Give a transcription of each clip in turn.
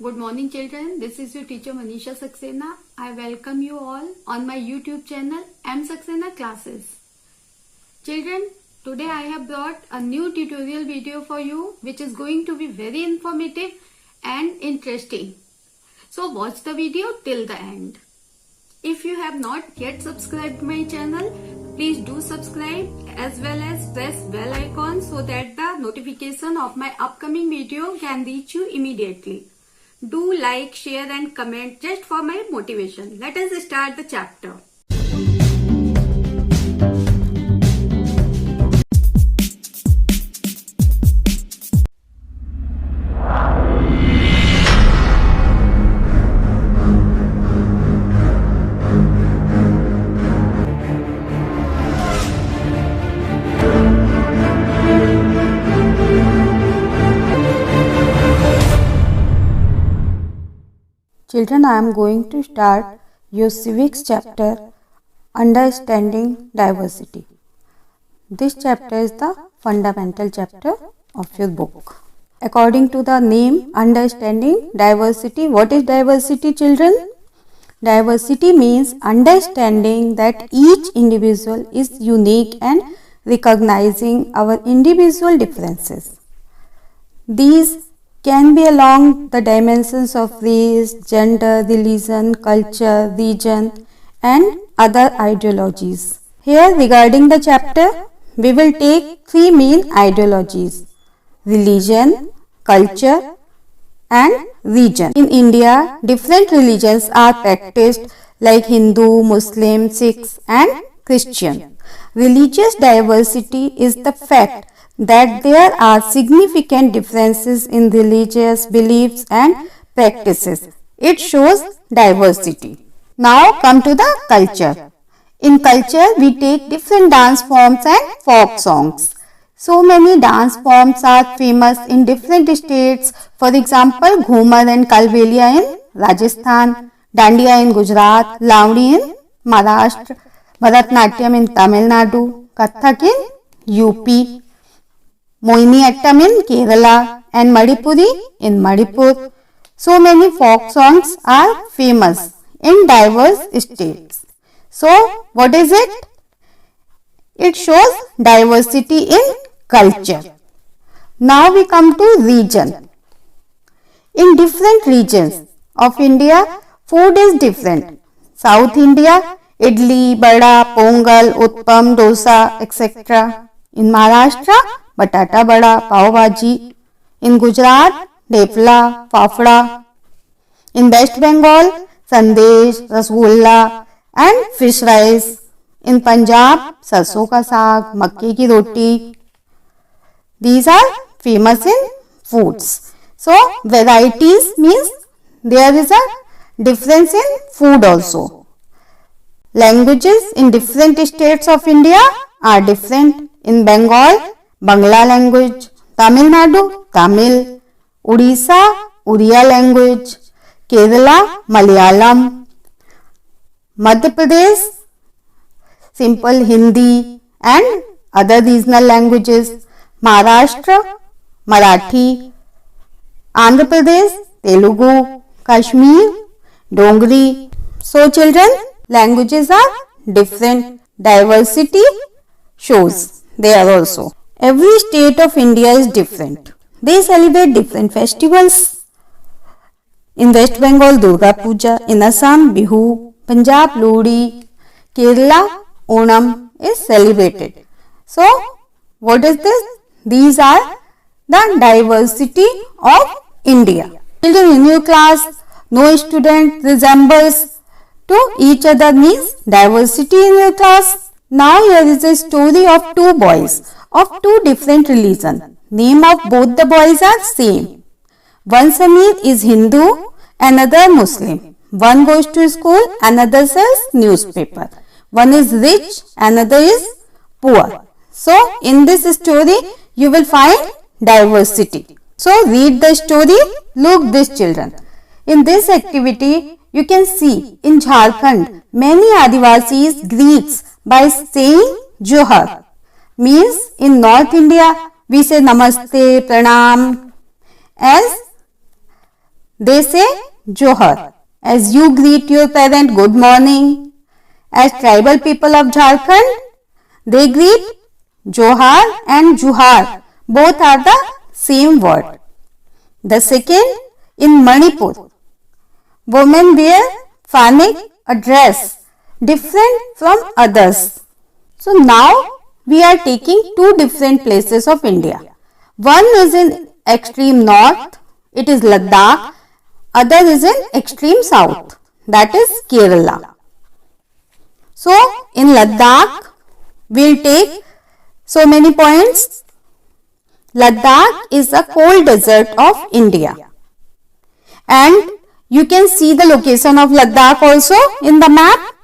Good morning children, this is your teacher Manisha Saxena. I welcome you all on my YouTube channel M Saxena Classes. Children, today I have brought a new tutorial video for you which is going to be very informative and interesting. So watch the video till the end. If you have not yet subscribed my channel, please do subscribe as well as press bell icon so that the notification of my upcoming video can reach you immediately. Do like, share and comment just for my motivation. Let us start the chapter. Children, I am going to start your civics chapter, Understanding Diversity. This chapter is the fundamental chapter of your book. According to the name Understanding Diversity, what is diversity, children? Diversity means understanding that each individual is unique and recognizing our individual differences. These can be along the dimensions of race, gender, religion, culture, region and other ideologies. Here regarding the chapter, we will take three main ideologies: religion, culture and region. In India, different religions are practiced like Hindu, Muslim, Sikhs and Christian. Religious diversity is the fact that there are significant differences in religious beliefs and practices. It shows diversity. Now come to the culture. In culture, we take different dance forms and folk songs. So many dance forms are famous in different states. For example, Ghumar and Kalbelia in Rajasthan, Dandiya in Gujarat, Lavani in Maharashtra, Bharatnatyam in Tamil Nadu, Kathak in UP, Mohiniyattam in Kerala and Manipuri in Manipur. So many folk songs are famous in diverse states. So what is it? It shows diversity in culture. Now we come to region. In different regions of India, food is different. South India, idli, bada, pongal, utpam, dosa, etc. In Maharashtra, batata bada, pav bhaji. In Gujarat, dhepla, fafda. In West Bengal, sandesh, rasgulla and fish rice. In Punjab, sarson ka saag, makke ki roti. These are famous in foods. So varieties means there is a difference in food also. Languages in different states of India are different. In Bengal, Bangla language, Tamil Nadu, Tamil, Odisha, Oriya language, Kerala, Malayalam, Madhya Pradesh, simple Hindi and other regional languages, Maharashtra, Marathi, Andhra Pradesh, Telugu, Kashmir, Dongri. So children, languages are different. Diversity shows there also. Every state of India is different. They celebrate different festivals. In West Bengal, Durga Puja. In Assam, Bihu. Punjab, Lohri. Kerala, Onam is celebrated. So, what is this? These are the diversity of India. Children, in your class, no student resembles to each other means diversity in your class. Now here is a story of two boys of two different religions. Name of both the boys are same. One Samir is Hindu, another Muslim. One goes to school, another sells newspaper. One is rich, another is poor. So in this story you will find diversity. So read the story. Look this children. In this activity you can see in Jharkhand many Adivasis greets by saying Johar. Means in North India we say Namaste, Pranam. As they say Johar. As you greet your parent good morning. As tribal people of Jharkhand, they greet Johar and Juhar. Both are the same word. The second, in Manipur, women wear fanik, a dress different from others. So now we are taking two different places of India. One is in extreme north, it is Ladakh. Other is in extreme south, that is Kerala. So in Ladakh, we'll take so many points. Ladakh is a cold desert of India. And you can see the location of Ladakh also in the map.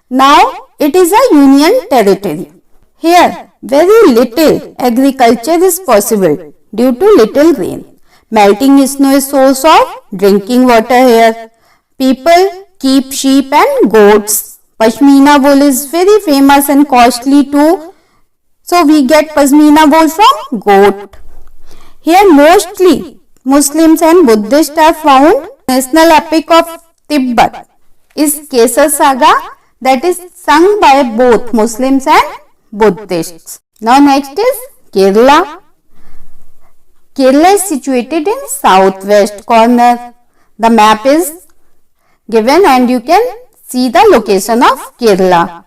Now it is a union territory. Here very little agriculture is possible due to little rain. Melting snow is source of drinking water here. People keep sheep and goats. Pashmina wool is very famous and costly too. So we get Pashmina wool from goat. Here mostly Muslims and Buddhists are found. National epic of Tibet is Kesar Saga, that is sung by both Muslims and Buddhists. Now next is Kerala. Kerala is situated in southwest corner. The map is given and you can see the location of Kerala.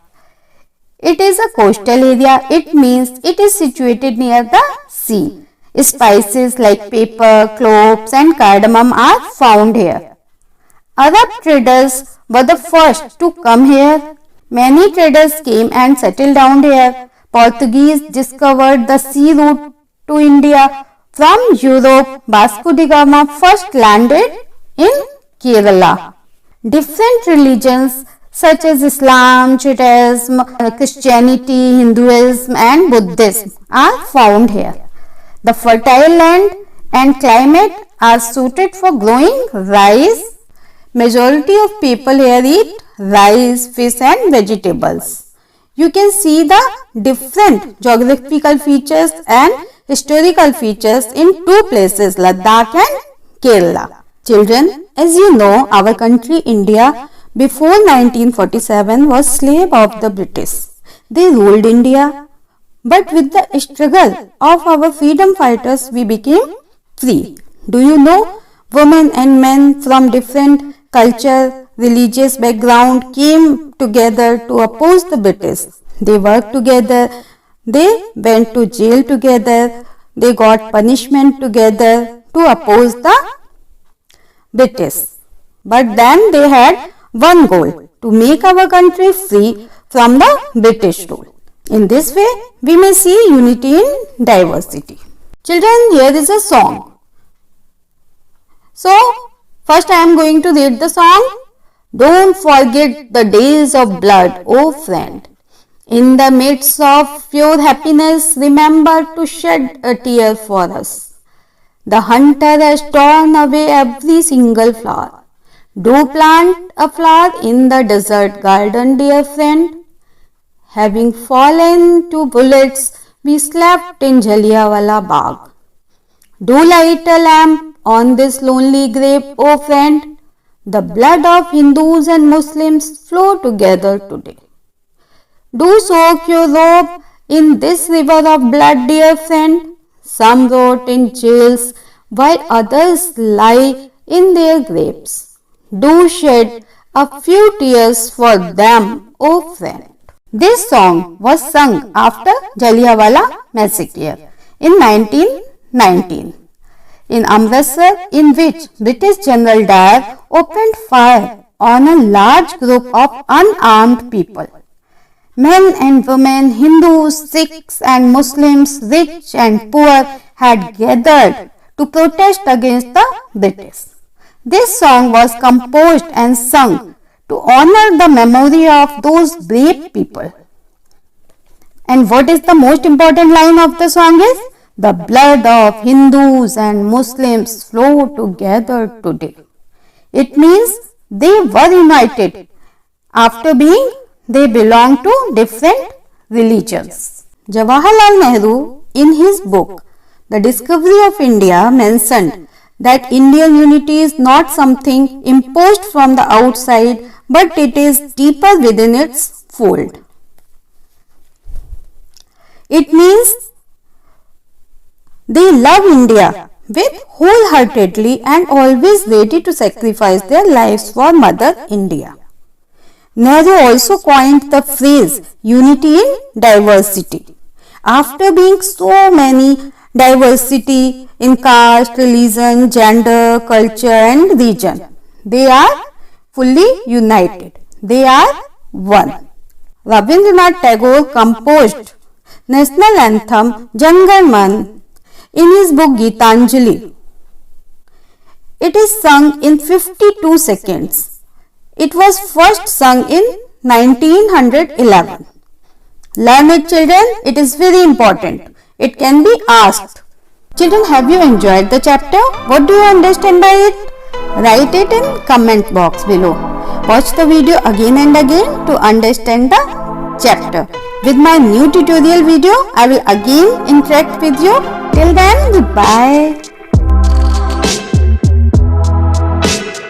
It is a coastal area. It means it is situated near the sea. Spices like pepper, cloves and cardamom are found here. Arab traders were the first to come here. Many traders came and settled down here. Portuguese discovered the sea route to India. From Europe, Vasco da Gama first landed in Kerala. Different religions such as Islam, Judaism, Christianity, Hinduism and Buddhism are found here. The fertile land and climate are suited for growing rice. Majority of people here eat rice, fish and vegetables. You can see the different geographical features and historical features in two places, Ladakh and Kerala. Children, as you know, our country India before 1947 was slave of the British. They ruled India, but with the struggle of our freedom fighters, we became free. Do you know, women and men from different culture, religious background came together to oppose the British. They worked together, they went to jail together, they got punishment together to oppose the British. But then they had one goal, to make our country free from the British rule. In this way, we may see unity in diversity. Children, here is a song. So, first I am going to read the song. Don't forget the days of blood, oh friend. In the midst of pure happiness, remember to shed a tear for us. The hunter has torn away every single flower. Do plant a flower in the desert garden, dear friend. Having fallen to bullets, we slept in Jallianwala Bagh. Do light a lamp on this lonely grave, O friend. The blood of Hindus and Muslims flow together today. Do soak your robe in this river of blood, dear friend. Some rot in jails while others lie in their graves. Do shed a few tears for them, O friend. This song was sung after Jallianwala Massacre in 1919 in Amritsar, in which British General Dyer opened fire on a large group of unarmed people. Men and women, Hindus, Sikhs and Muslims, rich and poor, had gathered to protest against the British. This song was composed and sung to honor the memory of those brave people. And what is the most important line of the song is, the blood of Hindus and Muslims flow together today. It means they were united after being they belong to different religions. Jawaharlal Nehru in his book The Discovery of India mentioned that Indian unity is not something imposed from the outside, but it is deeper within its fold. It means they love India with wholeheartedly and always ready to sacrifice their lives for Mother India. Nehru also coined the phrase unity in diversity. After being so many diversity in caste, religion, gender, culture and region, they are fully united. They are one. Rabindranath Tagore composed national anthem Jan Gan Man in his book Gitanjali. It is sung in 52 seconds. It was first sung in 1911. Learn it, children. It is very important. It can be asked. Children, have you enjoyed the chapter? What do you understand by it? Write it in comment box below. Watch the video again and again to understand the chapter. With my new tutorial video, I will again interact with you. Till then, goodbye.